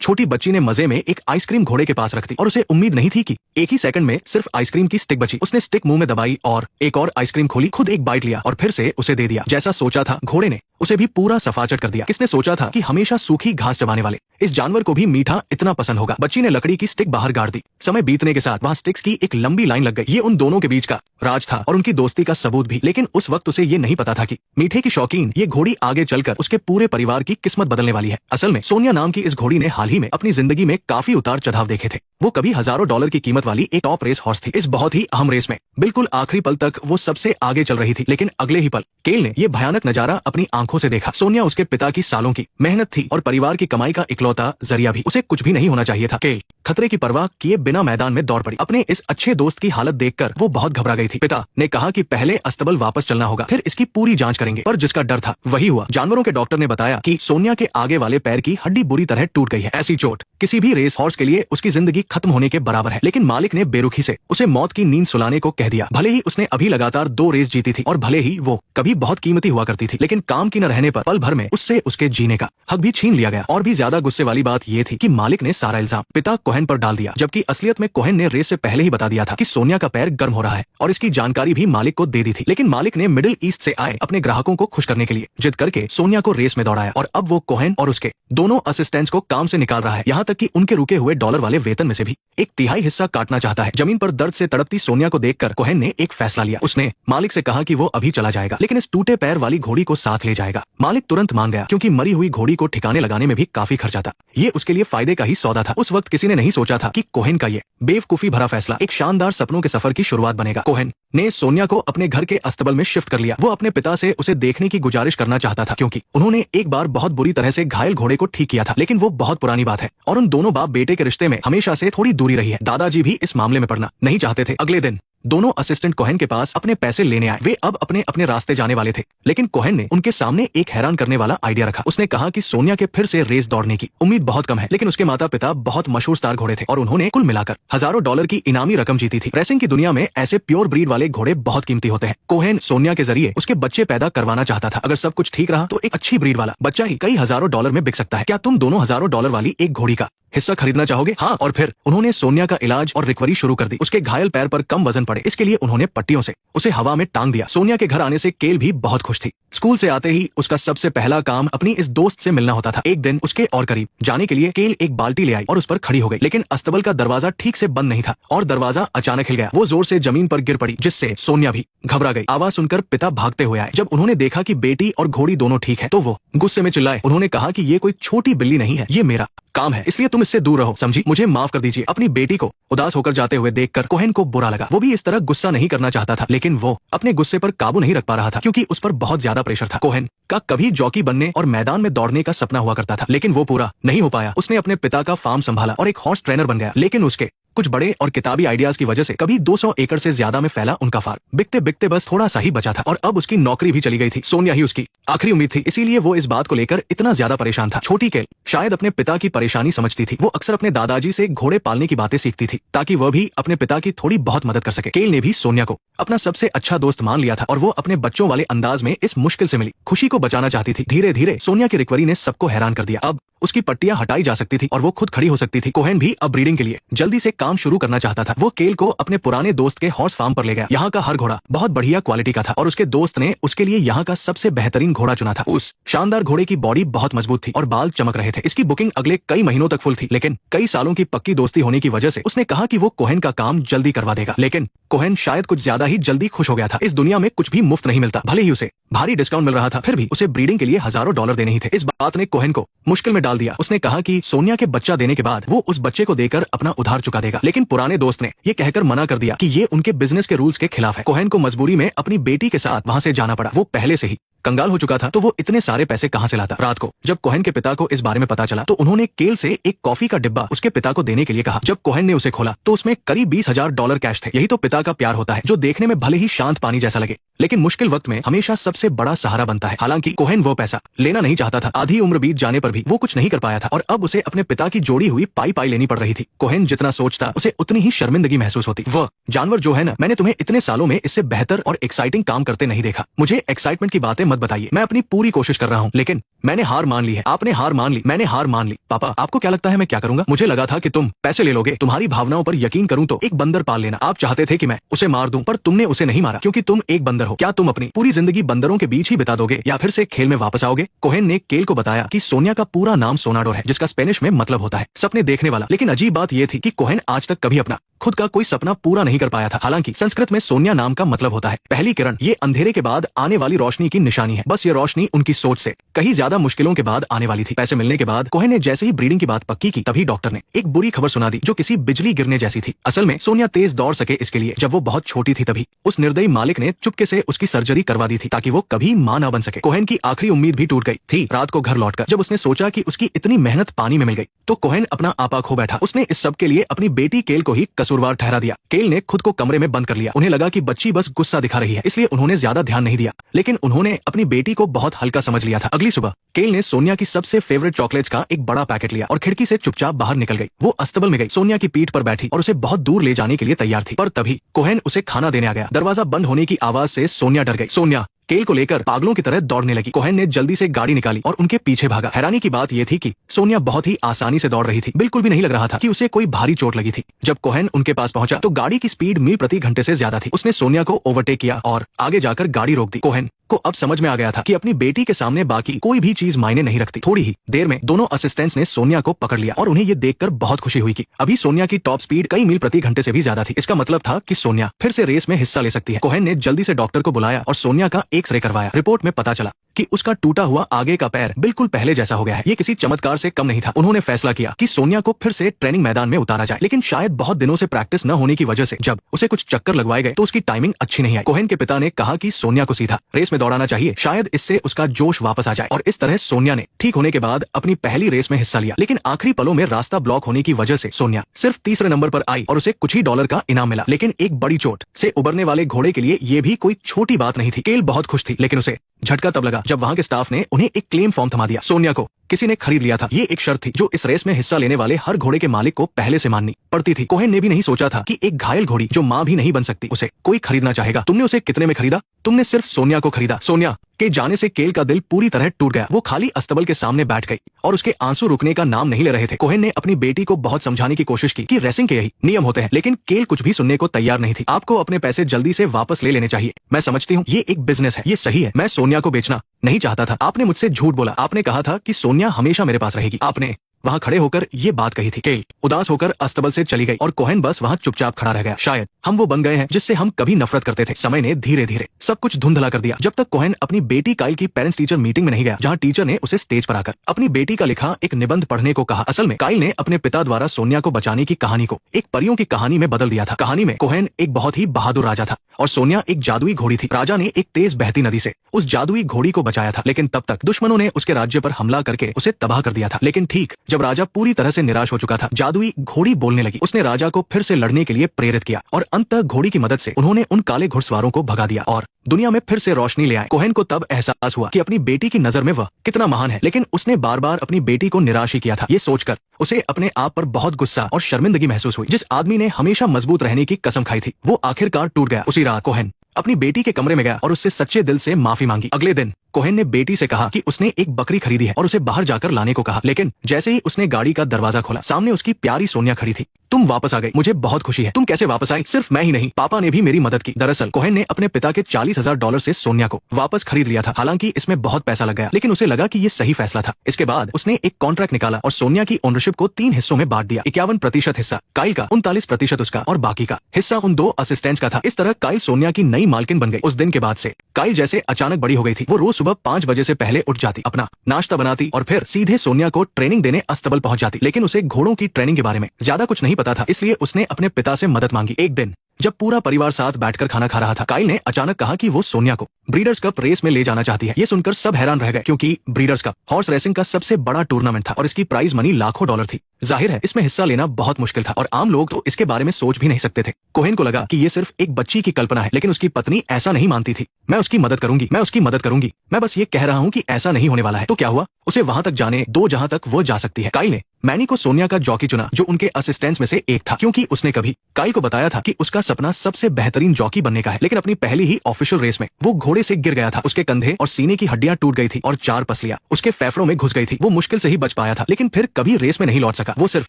छोटी बच्ची ने मजे में एक आइसक्रीम घोड़े के पास रख दी और उसे उम्मीद नहीं थी कि एक ही सेकंड में सिर्फ आइसक्रीम की स्टिक बची। उसने स्टिक मुंह में दबाई और एक और आइसक्रीम खोली, खुद एक बाइट लिया और फिर से उसे दे दिया। जैसा सोचा था घोड़े ने उसे भी पूरा सफाचट कर दिया। किसने सोचा था कि हमेशा सूखी घास चबाने वाले इस जानवर को भी मीठा इतना पसंद होगा। बच्ची ने लकड़ी की स्टिक बाहर गाड़ दी। समय बीतने के साथ वहाँ स्टिक्स की एक लंबी लाइन लग गई। ये उन दोनों के बीच का राज था और उनकी दोस्ती का सबूत भी। लेकिन उस वक्त उसे ये नहीं पता था कि मीठे की शौकीन ये घोड़ी आगे चलकर उसके पूरे परिवार की किस्मत बदलने वाली है। असल में सोनिया नाम की इस घोड़ी ने हाल ही में अपनी जिंदगी में काफी उतार चढ़ाव देखे थे। वो कभी हजारों डॉलर की कीमत वाली एक टॉप रेस हॉर्स थी। इस बहुत ही अहम रेस में बिल्कुल आखिरी पल तक वो सबसे आगे चल रही थी। लेकिन अगले ही पल केल ने ये भयानक नजारा अपनी आंखों से देखा। सोनिया उसके पिता की सालों की मेहनत थी और परिवार की कमाई का इकलौता जरिया भी। उसे कुछ भी नहीं होना चाहिए था। केल खतरे की परवाह किए बिना मैदान में दौड़ पड़ी। अपने इस अच्छे दोस्त की हालत देखकर वो बहुत घबरा गई थी। पिता ने कहा कि पहले अस्तबल वापस चलना होगा, फिर इसकी पूरी जांच करेंगे। पर जिसका डर था वही हुआ। जानवरों के डॉक्टर ने बताया कि सोनिया के आगे वाले पैर की हड्डी बुरी तरह टूट गई है। ऐसी चोट किसी भी रेस हॉर्स के लिए उसकी जिंदगी खत्म होने के बराबर है। लेकिन मालिक ने बेरुखी से उसे मौत की नींद सुलाने को कह दिया। भले ही उसने अभी लगातार 2 रेस जीती थी और भले ही वो कभी बहुत कीमती हुआ करती थी, लेकिन काम की न रहने पर पल भर में उससे उसके जीने का हक भी छीन लिया गया। और भी ज्यादा गुस्से वाली बात ये थी कि मालिक ने सारा इल्जाम पिता कोहेन पर डाल दिया, जबकि असलियत में कोहेन ने रेस से पहले ही बता दिया था कि सोनिया का पैर गर्म हो रहा है और इसकी जानकारी भी मालिक को दे दी थी। लेकिन मालिक ने मिडिल ईस्ट से आए अपने ग्राहकों को खुश करने के लिए जिद करके सोनिया को रेस में दौड़ाया और अब वो कोहेन और उसके दोनों असिस्टेंट्स को काम से निकाल रहा है। यहाँ तक कि उनके रुके हुए डॉलर वाले वेतन में से भी 1/3 हिस्सा काटना चाहता है। जमीन पर दर्द से तड़पती सोनिया को देखकर कोहेन ने एक फैसला लिया। उसने मालिक से कहा कि वो अभी चला जाएगा, लेकिन इस टूटे पैर वाली घोड़ी को साथ ले जाएगा। मालिक तुरंत मान गया, क्योंकि मरी हुई घोड़ी को ठिकाने लगाने में भी काफी खर्चा था। ये उसके लिए फायदे का ही सौदा था। उस वक्त किसी ने नहीं सोचा था कि कोहेन का ये बेवकूफी भरा फैसला एक शानदार सपनों के सफर की शुरुआत बनेगा। कोहेन ने सोनिया को अपने घर के अस्तबल में शिफ्ट कर लिया। वो अपने पिता से उसे देखने की गुजारिश करना चाहता था, क्योंकि उन्होंने एक बार बहुत बुरी तरह से घायल घोड़े को ठीक किया था। लेकिन वो बहुत पुरानी बात है और उन दोनों बाप बेटे के रिश्ते में हमेशा से थोड़ी दूरी रही है। दादाजी भी इस मामले में पड़ना नहीं चाहते थे। अगले दिन दोनों असिस्टेंट कोहेन के पास अपने पैसे लेने आए। वे अब अपने अपने रास्ते जाने वाले थे, लेकिन कोहेन ने उनके सामने एक हैरान करने वाला आइडिया रखा। उसने कहा कि सोनिया के फिर से रेस दौड़ने की उम्मीद बहुत कम है, लेकिन उसके माता पिता बहुत मशहूर स्टार घोड़े थे और उन्होंने कुल मिलाकर हजारों डॉलर की इनामी रकम जीती थी। रेसिंग की दुनिया में ऐसे प्योर ब्रीड वाले घोड़े बहुत कीमती होते हैं। कोहेन सोनिया के जरिए उसके बच्चे पैदा करवाना चाहता था। अगर सब कुछ ठीक रहा तो एक अच्छी ब्रीड वाला बच्चा ही कई हजारों डॉलर में बिक सकता है। क्या तुम दोनों हजारों डॉलर वाली एक घोड़ी का हिस्सा खरीदना चाहोगे? हाँ। और फिर उन्होंने सोनिया का इलाज और रिकवरी शुरू कर दी। उसके घायल पैर पर कम वजन पड़े, इसके लिए उन्होंने पट्टियों से उसे हवा में टांग दिया। सोनिया के घर आने से केल भी बहुत खुश थी। स्कूल से आते ही उसका सबसे पहला काम अपनी इस दोस्त से मिलना होता था। एक दिन उसके और करीब जाने के लिए केल एक बाल्टी ले आई और उस पर खड़ी हो गई, लेकिन अस्तबल का दरवाजा ठीक से बंद नहीं था और दरवाजा अचानक हिल गया। वो जोर से जमीन पर गिर पड़ी, जिससे सोनिया भी घबरा गई। आवाज सुनकर पिता भागते हुए आए। जब उन्होंने देखा कि बेटी और घोड़ी दोनों ठीक है तो वो गुस्से में चिल्लाए। उन्होंने कहा कि ये कोई छोटी बिल्ली नहीं है, ये मेरा काम है, इसलिए तुम इससे दूर रहो, समझी? मुझे माफ कर दीजिए। अपनी बेटी को उदास होकर जाते हुए देखकर कोहेन को बुरा लगा। वो भी इस तरह गुस्सा नहीं करना चाहता था, लेकिन वो अपने गुस्से पर काबू नहीं रख पा रहा था, क्योंकि उस पर बहुत ज्यादा प्रेशर था। कोहेन का कभी जॉकी बनने और मैदान में दौड़ने का सपना हुआ करता था, लेकिन वो पूरा नहीं हो पाया। उसने अपने पिता का फार्म संभाला और एक हॉर्स ट्रेनर बन गया, लेकिन उसके कुछ बड़े और किताबी आइडियाज की वजह से कभी 200 एकड़ से ज्यादा में फैला उनका फार्म बिकते बिकते बस थोड़ा सा ही बचा था और अब उसकी नौकरी भी चली गई थी। सोनिया ही उसकी आखिरी उम्मीद थी, इसीलिए वो इस बात को लेकर इतना ज्यादा परेशान था। छोटी केल शायद अपने पिता की परेशानी समझती थी। वो अक्सर अपने दादाजी से घोड़े पालने की बातें सीखती थी ताकि वह भी अपने पिता की थोड़ी बहुत मदद कर सके। केल ने भी सोनिया को अपना सबसे अच्छा दोस्त मान लिया था और वो अपने बच्चों वाले अंदाज में इस मुश्किल से मिली खुशी को बचाना चाहती थी। धीरे धीरे सोनिया की रिकवरी ने सबको हैरान कर दिया। अब उसकी पट्टियां हटाई जा सकती थी और वो खुद खड़ी हो सकती थी। कोहेन भी अब ब्रीडिंग के लिए जल्दी से काम शुरू करना चाहता था। वो केल को अपने पुराने दोस्त के हॉर्स फार्म पर ले गया। यहाँ का हर घोड़ा बहुत बढ़िया क्वालिटी का था और उसके दोस्त ने उसके लिए यहाँ का सबसे बेहतरीन घोड़ा चुना था। उस शानदार घोड़े की बॉडी बहुत मजबूत थी और बाल चमक रहे थे। इसकी बुकिंग अगले कई महीनों तक फुल थी, लेकिन कई सालों की पक्की दोस्ती होने की वजह से उसने कहा कि वो कोहेन का काम जल्दी करवा देगा। लेकिन कोहेन शायद कुछ ज्यादा ही जल्दी खुश हो गया था। इस दुनिया में कुछ भी मुफ्त नहीं मिलता। भले ही उसे भारी डिस्काउंट मिल रहा था, फिर भी उसे ब्रीडिंग के लिए हजारों डॉलर देने ही थे। इस बात ने कोहेन को मुश्किल में डाल दिया। उसने कहा कि सोनिया के बच्चा देने के बाद वो उस बच्चे को देकर अपना उधार चुका देगा, लेकिन पुराने दोस्त ने ये कहकर मना कर दिया कि ये उनके बिजनेस के रूल्स के खिलाफ है। कोहेन को मजबूरी में अपनी बेटी के साथ वहां से जाना पड़ा। वो पहले से ही कंगाल हो चुका था, तो वो इतने सारे पैसे कहां से लाता? रात को जब कोहेन के पिता को इस बारे में पता चला तो उन्होंने केल से एक कॉफी का डिब्बा उसके पिता को देने के लिए कहा। जब कोहेन ने उसे खोला तो उसमें करीब 20,000 डॉलर कैश थे। यही तो पिता का प्यार होता है, जो देखने में भले ही शांत पानी जैसा लगे, लेकिन मुश्किल वक्त में हमेशा सबसे बड़ा सहारा बनता है। हालांकि कोहेन वो पैसा लेना नहीं चाहता था। आधी उम्र बीत जाने पर भी वो कुछ नहीं कर पाया था और अब उसे अपने पिता की जोड़ी हुई पाई पाई लेनी पड़ रही थी। कोहेन जितना सोचता उसे उतनी ही शर्मिंदगी महसूस होती। वह जानवर जो है ना, मैंने तुम्हें इतने सालों में इससे बेहतर और एक्साइटिंग काम करते नहीं देखा। मुझे एक्साइटमेंट की बातें मत बताइए, मैं अपनी पूरी कोशिश कर रहा हूँ, लेकिन मैंने हार मान ली है। आपने हार मान ली, मैंने हार मान ली। पापा, आपको क्या लगता है मैं क्या करूंगा? मुझे लगा था कि तुम पैसे ले लोगे। तुम्हारी भावनाओं पर यकीन करूं तो एक बंदर पाल लेना। आप चाहते थे कि मैं उसे मार दूं, पर तुमने उसे नहीं मारा क्योंकि तुम एक बंदर हो। क्या तुम अपनी पूरी जिंदगी बंदरों के बीच ही बिता दोगे या फिर से खेल में वापस आओगे? कोहेन ने केल को बताया कि सोनिया का पूरा नाम सोनाडोर है, जिसका स्पेनिश में मतलब होता है सपने देखने वाला। लेकिन अजीब बात यह थी कि कोहेन आज तक कभी अपना खुद का कोई सपना पूरा नहीं कर पाया था। हालांकि संस्कृत में सोनिया नाम का मतलब होता है पहली किरण। ये अंधेरे के बाद आने वाली रोशनी की निशानी है। बस ये रोशनी उनकी सोच से कहीं ज्यादा मुश्किलों के बाद आने वाली थी। पैसे मिलने के बाद कोहेन ने जैसे ही ब्रीडिंग की बात पक्की की, तभी डॉक्टर ने एक बुरी खबर सुना दी जो किसी बिजली गिरने जैसी थी। असल में सोनिया तेज दौड़ सके इसके लिए जब वो बहुत छोटी थी, तभी उस निर्दयी मालिक ने चुपके से उसकी सर्जरी करवा दी थी ताकि वो कभी मां ना बन सके। कोहेन की आखिरी उम्मीद भी टूट गई थी। रात को घर लौटकर जब उसने सोचा कि उसकी इतनी मेहनत पानी में मिल गई, तो कोहेन अपना आपा खो बैठा। उसने इस सब के लिए अपनी बेटी केल को ही कसूरवार ठहरा दिया। केल ने खुद को कमरे में बंद कर लिया। उन्हें लगा कि बच्ची बस गुस्सा दिखा रही है, इसलिए उन्होंने ज्यादा ध्यान नहीं दिया। लेकिन उन्होंने अपनी बेटी को बहुत हल्का समझ लिया था। अगली सुबह केल ने सोनिया की सबसे फेवरेट चॉकलेट्स का एक बड़ा पैकेट लिया और खिड़की से चुपचाप बाहर निकल गई। वो अस्तबल में गई, सोनिया की पीठ पर बैठी और उसे बहुत दूर ले जाने के लिए तैयार थी। पर तभी कोहेन उसे खाना देने आ गया। दरवाजा बंद होने की आवाज से सोनिया डर गई। सोनिया केल को लेकर पागलों की तरह दौड़ने लगी। कोहेन ने जल्दी से गाड़ी निकाली और उनके पीछे भागा। हैरानी की बात यह थी कि सोनिया बहुत ही आसानी से दौड़ रही थी। बिल्कुल भी नहीं लग रहा था कि उसे कोई भारी चोट लगी थी। जब कोहेन उनके पास पहुंचा तो गाड़ी की स्पीड मील प्रति घंटे से ज्यादा थी। उसने सोनिया को ओवरटेक किया और आगे जाकर गाड़ी रोक दी। कोहेन को अब समझ में आ गया था कि अपनी बेटी के सामने बाकी कोई भी चीज मायने नहीं रखती। थोड़ी ही देर में दोनों असिस्टेंट्स ने सोनिया को पकड़ लिया और उन्हें ये देखकर बहुत खुशी हुई कि अभी सोनिया की टॉप स्पीड कई मील प्रति घंटे से भी ज्यादा थी। इसका मतलब था कि सोनिया फिर से रेस में हिस्सा ले सकती है। कोहेन ने जल्दी से डॉक्टर को बुलाया और सोनिया का एक्सरे करवाया। रिपोर्ट में पता चला कि उसका टूटा हुआ आगे का पैर बिल्कुल पहले जैसा हो गया है। ये किसी चमत्कार से कम नहीं था। उन्होंने फैसला किया कि सोनिया को फिर से ट्रेनिंग मैदान में उतारा जाए, लेकिन शायद बहुत दिनों से प्रैक्टिस न होने की वजह से जब उसे कुछ चक्कर लगवाए गए तो उसकी टाइमिंग अच्छी नहीं आई। कोहेन के पिता ने कहा कि सोनिया को सीधा रेस में दौड़ाना चाहिए, शायद इससे उसका जोश वापस आ जाए। और इस तरह सोनिया ने ठीक होने के बाद अपनी पहली रेस में हिस्सा लिया। लेकिन आखिरी पलों में रास्ता ब्लॉक होने की वजह से सोनिया सिर्फ तीसरे नंबर पर आई और उसे कुछ ही डॉलर का इनाम मिला। लेकिन एक बड़ी चोट से उबरने वाले घोड़े के लिए ये भी कोई छोटी बात नहीं थी। केल बहुत खुश थी, लेकिन उसे झटका तब लगा जब वहां के स्टाफ ने उन्हें एक क्लेम फॉर्म थमा दिया। सोनिया को किसी ने खरीद लिया था। ये एक शर्त थी जो इस रेस में हिस्सा लेने वाले हर घोड़े के मालिक को पहले से माननी पड़ती थी। कोहेन ने भी नहीं सोचा था कि एक घायल घोड़ी जो मां भी नहीं बन सकती, उसे कोई खरीदना चाहेगा। तुमने उसे कितने में खरीदा? तुमने सिर्फ सोनिया को खरीदा। सोनिया के जाने से केल का दिल पूरी तरह टूट गया। वो खाली अस्तबल के सामने बैठ गई और उसके आंसू रुकने का नाम नहीं ले रहे थे। कोहेन ने अपनी बेटी को बहुत समझाने की कोशिश की कि रेसिंग के यही नियम होते हैं, लेकिन केल कुछ भी सुनने को तैयार नहीं थी। आपको अपने पैसे जल्दी से वापस ले लेने चाहिए। मैं समझती हूँ ये एक बिजनेस है, ये सही है। मैं सोनिया को बेचना नहीं चाहता था। आपने मुझसे झूठ बोला। आपने कहा था कि सोनिया हमेशा मेरे पास रहेगी। आपने वहां खड़े होकर ये बात कही थी। केल उदास होकर अस्तबल से चली गई और कोहेन बस वहां चुपचाप खड़ा रह गया। शायद हम वो बन गए हैं जिससे हम कभी नफरत करते थे। समय ने धीरे धीरे सब कुछ धुंधला कर दिया। जब तक कोहेन अपनी बेटी काइल की पेरेंट्स टीचर मीटिंग में नहीं गया, जहां टीचर ने उसे स्टेज पर आकर अपनी बेटी का लिखा एक निबंध पढ़ने को कहा। असल में काइल ने अपने पिता द्वारा सोनिया को बचाने की कहानी को एक परियों की कहानी में बदल दिया था। कहानी में कोहेन एक बहुत ही बहादुर राजा था और सोनिया एक जादुई घोड़ी थी। राजा ने एक तेज बहती नदी से उस जादुई घोड़ी को बचाया था, लेकिन तब तक दुश्मनों ने उसके राज्य पर हमला करके उसे तबाह कर दिया था। लेकिन ठीक जब राजा पूरी तरह से निराश हो चुका था, जादुई घोड़ी बोलने लगी। उसने राजा को फिर से लड़ने के लिए प्रेरित किया और अंततः घोड़ी की मदद से उन्होंने उन काले घुड़सवारों को भगा दिया और दुनिया में फिर से रोशनी ले आए। कोहेन को तब एहसास हुआ कि अपनी बेटी की नजर में वह कितना महान है, लेकिन उसने बार बार अपनी बेटी को निराश ही किया था। ये सोचकर उसे अपने आप पर बहुत गुस्सा और शर्मिंदगी महसूस हुई। जिस आदमी ने हमेशा मजबूत रहने की कसम खाई थी, वो आखिरकार टूट गया। उसी रात कोहेन अपनी बेटी के कमरे में गया और उससे सच्चे दिल से माफी मांगी। अगले दिन कोहेन ने बेटी से कहा कि उसने एक बकरी खरीदी है और उसे बाहर जाकर लाने को कहा। लेकिन जैसे ही उसने गाड़ी का दरवाजा खोला, सामने उसकी प्यारी सोनिया खड़ी थी। तुम वापस आ गई, मुझे बहुत खुशी है। तुम कैसे वापस आई? सिर्फ मैं ही नहीं, पापा ने भी मेरी मदद की। दरअसल कोहेन ने अपने पिता के $40,000 से सोनिया को वापस खरीद लिया था। हालांकि इसमें बहुत पैसा लग गया, लेकिन उसे लगा कि ये सही फैसला था। इसके बाद उसने एक कॉन्ट्रैक्ट निकाला और सोनिया की ओनरशिप को 3 हिस्सों में बांट दिया। 51% हिस्सा काइल का, 39% उसका और बाकी का हिस्सा उन 2 असिस्टेंट्स का था। इस तरह काइल सोनिया की नई मालकिन बन गई। उस दिन के बाद से काइल जैसे अचानक बड़ी हो गई थी। वो रोज सुबह 5 बजे से पहले उठ जाती, अपना नाश्ता बनाती और फिर सीधे सोनिया को ट्रेनिंग देने अस्तबल पहुंच जाती। लेकिन उसे घोड़ों की ट्रेनिंग के बारे में ज्यादा कुछ नहीं पता था, इसलिए उसने अपने पिता से मदद मांगी। एक दिन जब पूरा परिवार साथ बैठकर खाना खा रहा था, काइल ने अचानक कहा कि वो सोनिया को ब्रीडर्स कप रेस में ले जाना चाहती है। ये सुनकर सब हैरान रह गए, क्योंकि ब्रीडर्स कप हॉर्स रेसिंग का सबसे बड़ा टूर्नामेंट था और इसकी प्राइज मनी लाखों डॉलर थी। जाहिर है इसमें हिस्सा लेना बहुत मुश्किल था और आम लोग तो इसके बारे में सोच भी नहीं सकते थे। कोहेन को लगा कि ये सिर्फ एक बच्ची की कल्पना है, लेकिन उसकी पत्नी ऐसा नहीं मानती थी। मैं उसकी मदद करूंगी, मैं उसकी मदद करूंगी, मैं बस ये कह रहा हूँ कि ऐसा नहीं होने वाला है। तो क्या हुआ? उसे वहां तक जाने दो जहां तक वो जा सकती है। काइल ने मैनी को सोनिया का जॉकी चुना, जो उनके असिस्टेंट्स में से एक था, क्योंकि उसने कभी काइल को बताया था कि उसका सपना सबसे बेहतरीन जॉकी बनने का है। लेकिन अपनी पहली ही ऑफिशियल रेस में वो घोड़े से गिर गया था। उसके कंधे और सीने की हड्डियां टूट गई थी और 4 पसलियां उसके फेफड़ों में घुस गई थी। वो मुश्किल से ही बच पाया था, लेकिन फिर कभी रेस में नहीं लौट सका। वो सिर्फ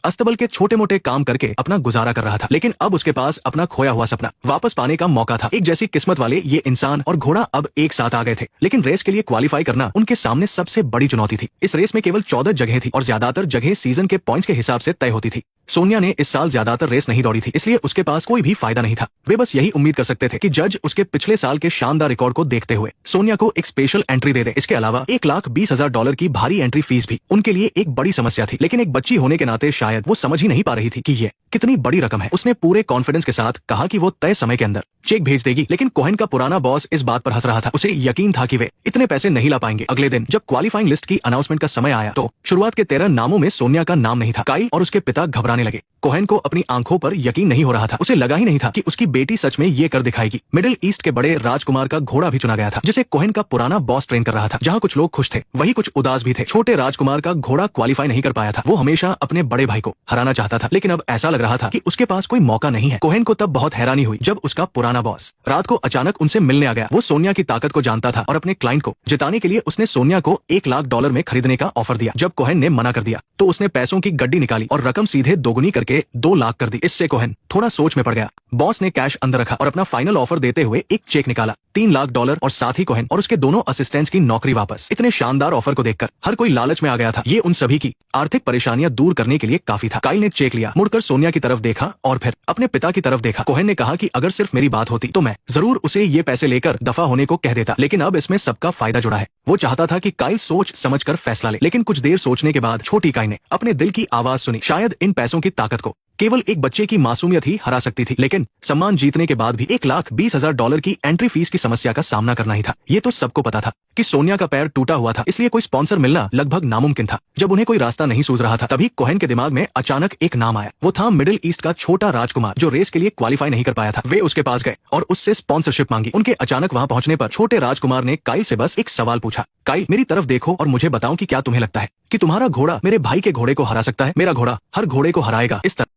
अस्तबल के छोटे मोटे काम करके अपना गुजारा कर रहा था। लेकिन अब उसके पास अपना खोया हुआ सपना वापस पाने का मौका था। एक जैसी किस्मत वाले ये इंसान और घोड़ा अब एक साथ आ गए थे, लेकिन रेस के लिए क्वालिफाई करना उनके सामने सबसे बड़ी चुनौती थी। इस रेस में केवल 14 जगह थी और ज्यादातर जगह सीजन के पॉइंट्स के हिसाब से तय होती थी। सोनिया ने इस साल ज्यादातर रेस नहीं दौड़ी थी, इसलिए उसके पास कोई भी फायदा नहीं था। वे बस यही उम्मीद कर सकते थे कि जज उसके पिछले साल के शानदार रिकॉर्ड को देखते हुए सोनिया को एक स्पेशल एंट्री दे दे। इसके अलावा $1,20,000 की भारी एंट्री फीस भी उनके लिए एक बड़ी समस्या थी। लेकिन एक बच्ची होने के नाते शायद वो समझ ही नहीं पा रही थी कि ये कितनी बड़ी रकम है। उसने पूरे कॉन्फिडेंस के साथ कहा कि वो तय समय के अंदर चेक भेज देगी, लेकिन कोहेन का पुराना बॉस इस बात पर हंस रहा था। उसे यकीन था कि वे इतने पैसे नहीं ला पाएंगे। अगले दिन जब क्वालिफाइंग लिस्ट की अनाउंसमेंट का समय आया तो शुरुआत के 13 नामों में सोनिया का नाम नहीं था। काइल और उसके पिता घबराने लगे। कोहेन को अपनी आंखों पर यकीन नहीं हो रहा था। उसे लगा ही नहीं था कि उसकी बेटी सच में ये कर दिखाएगी। मिडिल ईस्ट के बड़े राजकुमार का घोड़ा भी चुना गया था, जिसे कोहेन का पुराना बॉस ट्रेन कर रहा था। जहाँ कुछ लोग खुश थे, वही कुछ उदास भी थे। छोटे राजकुमार का घोड़ा क्वालिफाई नहीं कर पाया था। वो हमेशा अपने बड़े भाई को हराना चाहता था, लेकिन अब ऐसा लग रहा था कि उसके पास कोई मौका नहीं है। कोहेन को तब बहुत हैरानी हुई जब उसका पुराना बॉस रात को अचानक उनसे मिलने आ गया। वो सोनिया की ताकत को जानता था और अपने क्लाइंट को जिताने के लिए उसने सोनिया को $1,00,000 में खरीदने का ऑफर दिया। जब कोहेन ने मना कर दिया तो उसने पैसों की गड्डी निकाली और रकम सीधे दोगुनी करके 2 लाख कर दी। इससे कोहेन थोड़ा सोच में पड़ गया। बॉस ने कैश अंदर रखा और अपना फाइनल ऑफर देते हुए एक चेक निकाला, $3,00,000, और साथ ही कोहेन और उसके दोनों असिस्टेंट्स की नौकरी वापस। इतने शानदार ऑफर को देखकर हर कोई लालच में आ गया था। ये उन सभी की आर्थिक परेशानियां दूर करने के लिए काफी था। काइल ने चेक लिया, मुड़कर सोनिया की तरफ देखा और फिर अपने पिता की तरफ देखा। कोहेन ने कहा कि अगर सिर्फ मेरी बात होती तो मैं जरूर उसे ये पैसे लेकर दफा होने को कह देता, लेकिन अब इसमें सबका फायदा जुड़ा है। वो चाहता था कि काइल सोच समझकर फैसला ले, लेकिन कुछ देर सोचने के बाद छोटी काइल ने अपने दिल की आवाज सुनी। शायद इन पैसों की ताकत को केवल एक बच्चे की मासूमियत ही हरा सकती थी, लेकिन सम्मान जीतने के बाद भी $1,20,000 की एंट्री फीस की समस्या का सामना करना ही था। ये तो सबको पता था कि सोनिया का पैर टूटा हुआ था, इसलिए कोई स्पॉन्सर मिलना लगभग नामुमकिन था। जब उन्हें कोई रास्ता नहीं सूझ रहा था, तभी कोहेन के दिमाग में अचानक एक नाम आया। वो था मिडिल ईस्ट का छोटा राजकुमार, जो रेस के लिए क्वालिफाई नहीं कर पाया था। वे उसके पास गए और उससे स्पॉन्सरशिप मांगी। उनके अचानक वहां पहुंचने पर छोटे राजकुमार ने काइल से बस एक सवाल पूछा, काइल, मेरी तरफ देखो और मुझे बताओ कि क्या तुम्हें लगता है कि तुम्हारा घोड़ा मेरे भाई के घोड़े को हरा सकता है? मेरा घोड़ा हर घोड़े को हराएगा। इस तरह